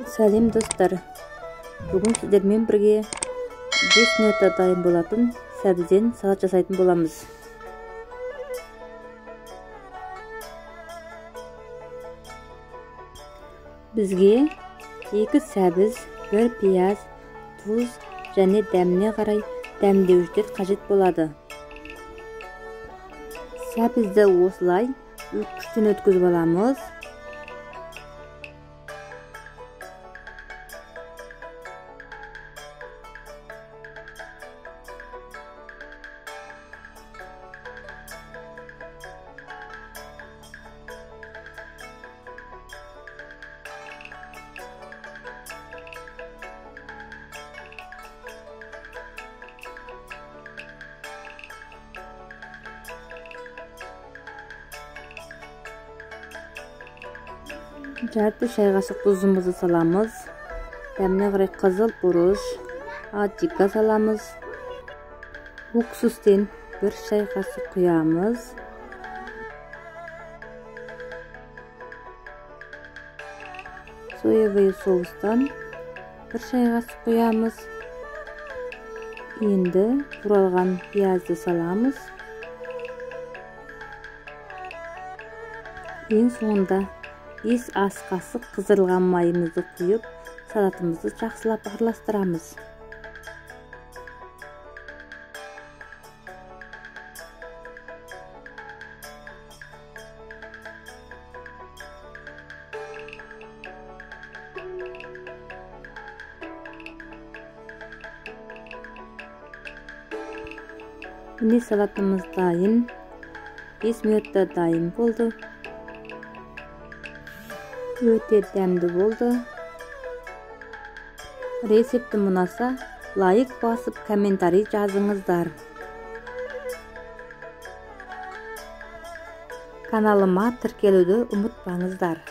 Сәлем достар. Бүгін сіздермен бірге 5 минутта дайын болатын сәбізден салат жасайтын боламыз. Бізге 2 сәбіз, 1 пияз, тұз және дәміне қарай дәмдеуіштер қажет болады. Сәбізді осылай үккіштен өткізіп аламыз. Жарты шай қасық тұзымызды саламыз. Дәміне қарай қызыл бұрыш, аджика саламыз. Уксустен 1 шай қасық құямыз. Соевый соустан 1 шай қасық құямыз. Енді туралған пиязды саламыз. Ең соңында 5 ас қасық қыздырылған майымызды құйып, салатымызды жақсылап араластырамыз. Міне салатымыз дайын. 5 минутта дайын болды. Өте дәмді болды. Рецептім ұнаса, лайк басып, комментарий жазыңыздар. Каналыма тіркелуді ұмытпаңыздар.